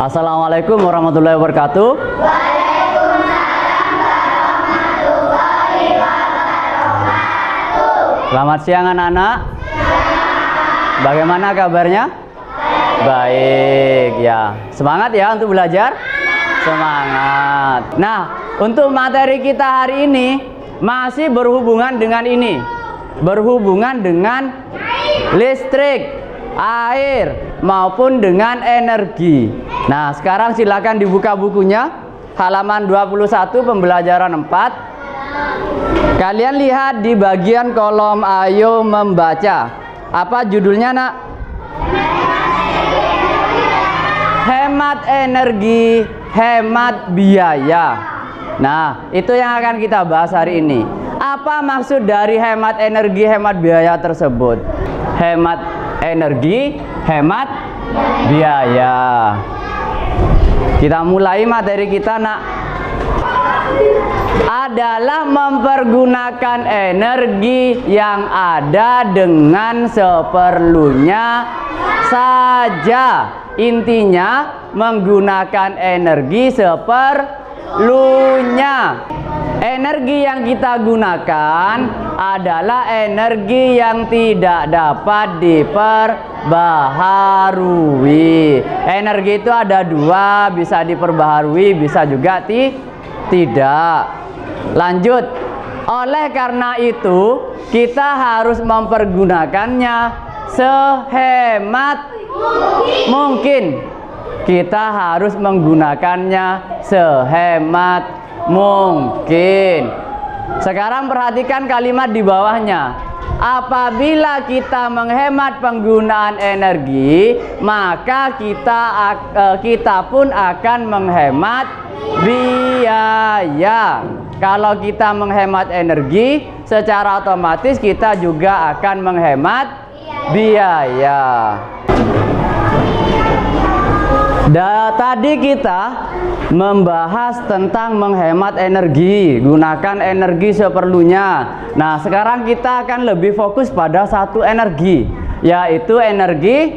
Assalamualaikum warahmatullahi wabarakatuh. Waalaikumsalam warahmatullahi wabarakatuh. Selamat siang anak-anak. Bagaimana kabarnya? Baik ya. Semangat ya untuk belajar? Semangat. Nah, untuk materi kita hari ini masih berhubungan dengan ini. Berhubungan dengan listrik, air, maupun dengan energi. Nah, sekarang silakan dibuka bukunya, halaman 21 pembelajaran 4. Kalian lihat di bagian kolom ayo membaca. Apa judulnya, Nak? Hemat energi, hemat biaya. Nah, itu yang akan kita bahas hari ini. Apa maksud dari hemat energi, hemat biaya tersebut? Hemat energi, hemat biaya. Kita mulai materi kita, Nak. Adalah mempergunakan energi yang ada dengan seperlunya saja. Intinya menggunakan energi seperlunya. Energi yang kita gunakan adalah energi yang tidak dapat diperbaharui. Energi itu ada dua, bisa diperbaharui, bisa juga tidak. Lanjut. Oleh karena itu, kita harus mempergunakannya sehemat mungkin. Kita harus menggunakannya sehemat mungkin. Sekarang perhatikan kalimat di bawahnya. Apabila kita menghemat penggunaan energi, maka kita pun akan menghemat biaya. Kalau kita menghemat energi, secara otomatis kita juga akan menghemat biaya. Tadi kita membahas tentang menghemat energi, gunakan energi seperlunya. Nah, sekarang kita akan lebih fokus pada satu energi, yaitu energi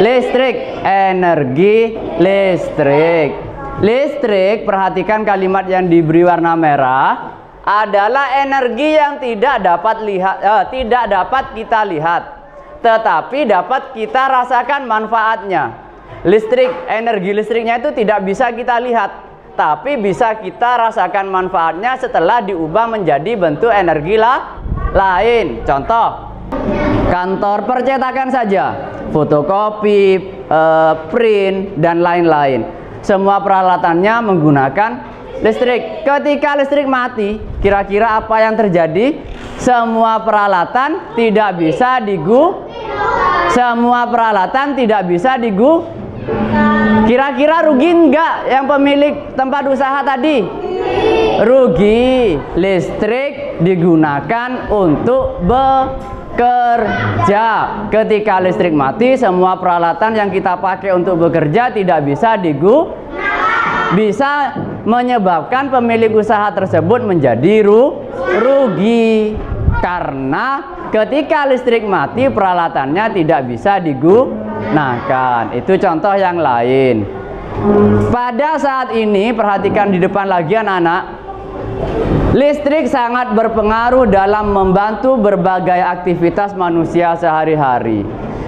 listrik. Energi listrik. Listrik, perhatikan kalimat yang diberi warna merah, adalah energi yang tidak dapat kita lihat, tetapi dapat kita rasakan manfaatnya. Listrik, energi listriknya itu tidak bisa kita lihat, tapi bisa kita rasakan manfaatnya setelah diubah menjadi bentuk energi lain. Contoh, kantor percetakan saja, fotokopi, print, dan lain-lain. Semua peralatannya menggunakan listrik. Ketika listrik mati, kira-kira apa yang terjadi? Semua peralatan tidak bisa Kira-kira rugi enggak yang pemilik tempat usaha tadi? Rugi. Listrik digunakan untuk bekerja. Ketika listrik mati, semua peralatan yang kita pakai untuk bekerja tidak bisa bisa menyebabkan pemilik usaha tersebut menjadi rugi. Karena ketika listrik mati, peralatannya tidak bisa digunakan. Itu contoh yang lain. Pada saat ini, perhatikan di depan lagi anak-anak. Listrik sangat berpengaruh dalam membantu berbagai aktivitas manusia sehari-hari.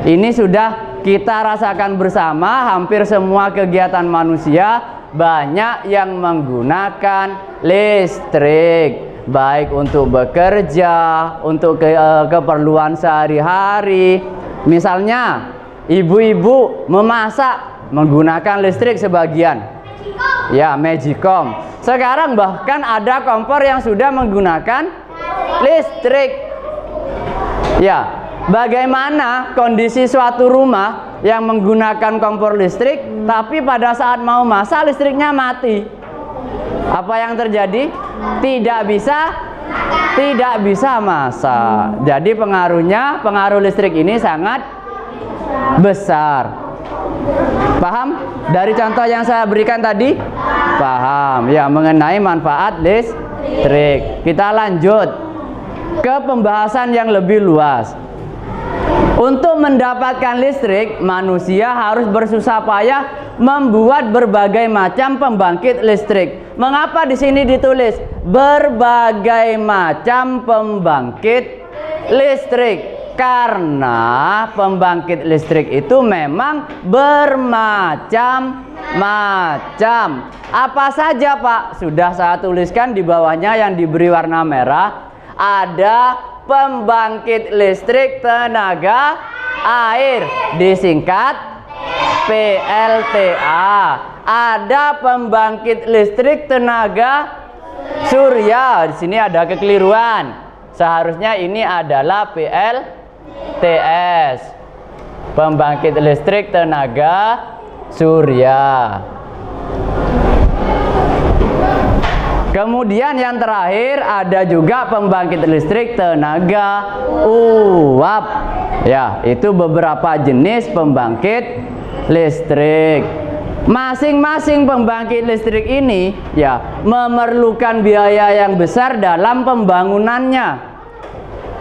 Ini sudah kita rasakan bersama, hampir semua kegiatan manusia banyak yang menggunakan listrik. Baik untuk bekerja, untuk keperluan sehari-hari. Misalnya, ibu-ibu memasak menggunakan listrik sebagian. Ya, Magicom. Sekarang bahkan ada kompor yang sudah menggunakan listrik. Ya, bagaimana kondisi suatu rumah yang menggunakan kompor listrik, tapi pada saat mau masak listriknya mati? Apa yang terjadi? Tidak bisa masak. Jadi pengaruh listrik ini sangat besar. Paham? Dari contoh yang saya berikan tadi? Paham ya, mengenai manfaat listrik. Kita lanjut ke pembahasan yang lebih luas. Untuk mendapatkan listrik, manusia harus bersusah payah membuat berbagai macam pembangkit listrik. Mengapa di sini ditulis berbagai macam pembangkit listrik? Karena pembangkit listrik itu memang bermacam-macam. Apa saja, Pak? Sudah saya tuliskan di bawahnya yang diberi warna merah. Ada pembangkit listrik tenaga air, disingkat PLTA. Ada pembangkit listrik tenaga surya. Di sini ada kekeliruan. Seharusnya ini adalah PLTS, pembangkit listrik tenaga surya. Kemudian yang terakhir ada juga pembangkit listrik tenaga uap. Ya, itu beberapa jenis pembangkit listrik. Masing-masing pembangkit listrik ini ya memerlukan biaya yang besar dalam pembangunannya.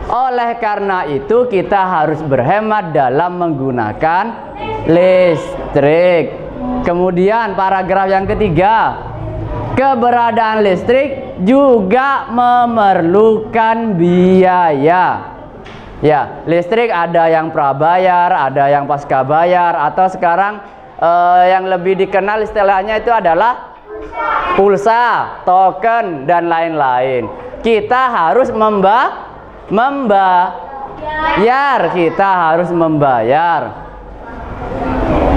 Oleh karena itu kita harus berhemat dalam menggunakan listrik. Kemudian paragraf yang ketiga, keberadaan listrik juga memerlukan biaya. Ya, listrik ada yang prabayar, ada yang pasca bayar, atau sekarang yang lebih dikenal istilahnya itu adalah pulsa, token, dan lain-lain. Kita harus membayar.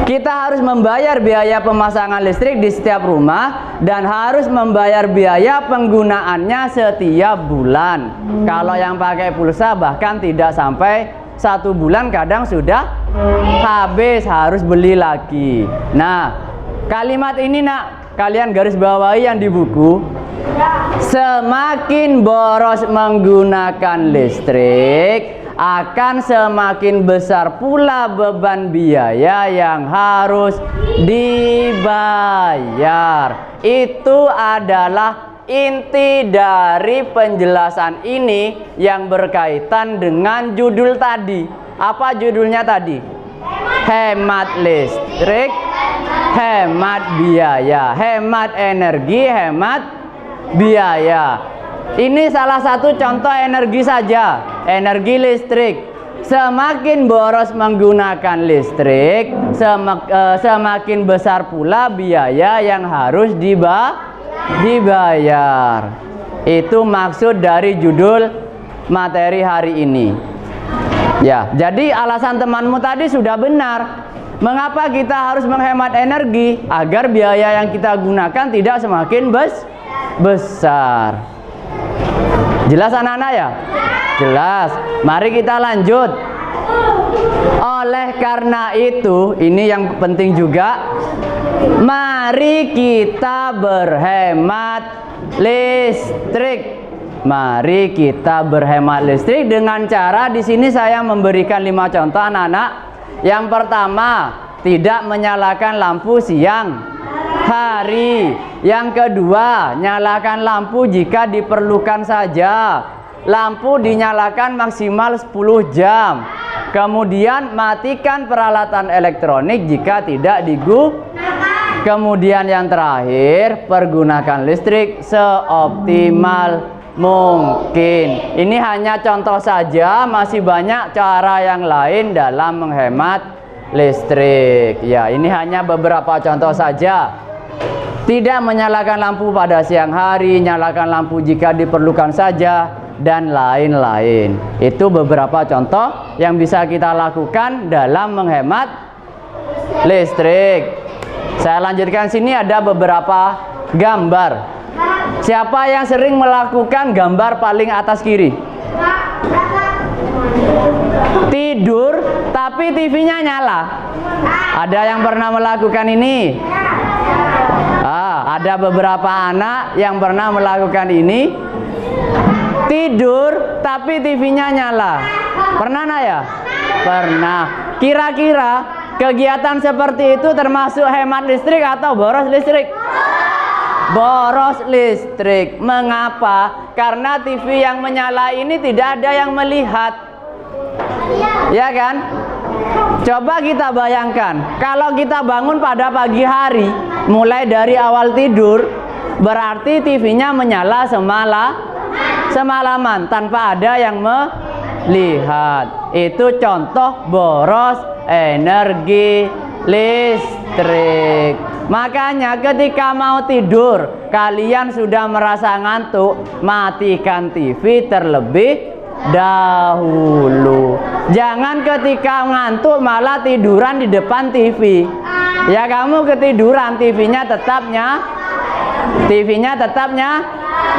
Kita harus membayar biaya pemasangan listrik di setiap rumah dan harus membayar biaya penggunaannya setiap bulan. Kalau yang pakai pulsa bahkan tidak sampai 1 bulan, kadang sudah habis, harus beli lagi. Nah, kalimat ini nak, kalian garis bawahi yang di buku. Semakin boros menggunakan listrik, akan semakin besar pula beban biaya yang harus dibayar. Itu adalah inti dari penjelasan ini yang berkaitan dengan judul tadi. Apa judulnya tadi? Hemat listrik, hemat biaya, hemat energi, hemat biaya. Ini salah satu contoh energi saja, energi listrik. Semakin boros menggunakan listrik, semakin besar pula biaya yang harus dibayar. Itu maksud dari judul materi hari ini. Ya, jadi alasan temanmu tadi sudah benar. Mengapa kita harus menghemat energi? Agar biaya yang kita gunakan tidak semakin besar. Jelas anak-anak ya? Jelas. Mari kita lanjut. Oleh karena itu, ini yang penting juga. Mari kita berhemat listrik. Mari kita berhemat listrik dengan cara, di sini saya memberikan 5 contoh anak-anak. Yang pertama, tidak menyalakan lampu siang hari. Yang kedua, nyalakan lampu jika diperlukan saja. Lampu dinyalakan maksimal 10 jam. Kemudian matikan peralatan elektronik jika tidak digunakan. Kemudian yang terakhir, pergunakan listrik seoptimal mungkin. Ini hanya contoh saja, masih banyak cara yang lain dalam menghemat listrik. Ya, ini hanya beberapa contoh saja. Tidak menyalakan lampu pada siang hari, nyalakan lampu jika diperlukan saja, dan lain-lain. Itu beberapa contoh yang bisa kita lakukan dalam menghemat listrik. Saya lanjutkan, sini ada beberapa gambar. Siapa yang sering melakukan gambar paling atas kiri? Tidur tapi TV-nya nyala. Ada yang pernah melakukan ini? Ada beberapa anak yang pernah melakukan ini. Tidur tapi TV-nya nyala. Pernah nak ya? Pernah. Kira-kira kegiatan seperti itu termasuk hemat listrik atau boros listrik? Boros listrik. Mengapa? Karena TV yang menyala ini tidak ada yang melihat. Ya kan? Coba kita bayangkan, kalau kita bangun pada pagi hari, mulai dari awal tidur, berarti TV-nya menyala semalaman tanpa ada yang melihat. Itu contoh boros energi listrik. Makanya ketika mau tidur, kalian sudah merasa ngantuk, matikan TV terlebih dahulu. Jangan ketika ngantuk malah tiduran di depan TV. Ya kamu ketiduran, TV-nya tetap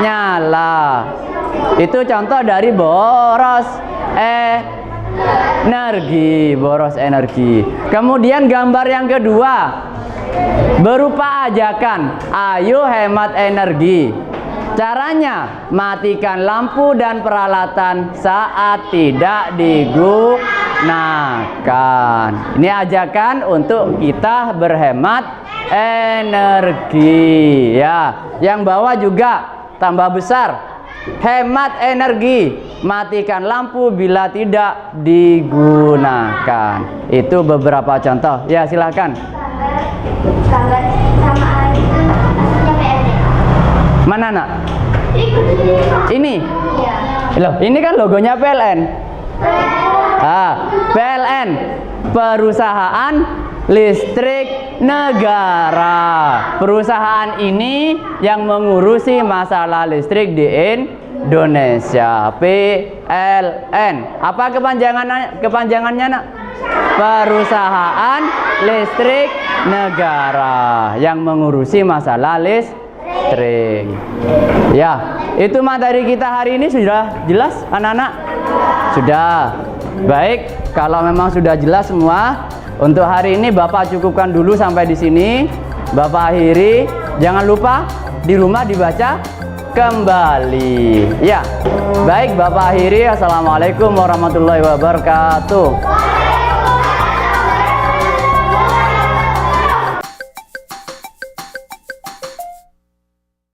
nyala. Itu contoh dari boros energi. Kemudian gambar yang kedua berupa ajakan, ayo hemat energi. Caranya, matikan lampu dan peralatan saat tidak digunakan. Ini ajakan untuk kita berhemat energi ya. Yang bawah juga tambah besar. Hemat energi, matikan lampu bila tidak digunakan. Itu beberapa contoh. Ya, silakan. Gambar sama itu maksudnya PLN. Mana nak? Ini. Iya. Loh, ini kan logonya PLN. PLN, Perusahaan Listrik Negara. Perusahaan ini yang mengurusi masalah listrik di Indonesia. PLN. Apa kepanjangannya nak? Perusahaan Listrik Negara yang mengurusi masalah listrik. Ya, itu materi kita hari ini sudah jelas anak-anak? Sudah. Baik, kalau memang sudah jelas semua, untuk hari ini Bapak cukupkan dulu sampai di sini. Bapak akhiri, jangan lupa di rumah dibaca kembali. Ya. Baik, Bapak akhiri. Assalamualaikum warahmatullahi wabarakatuh.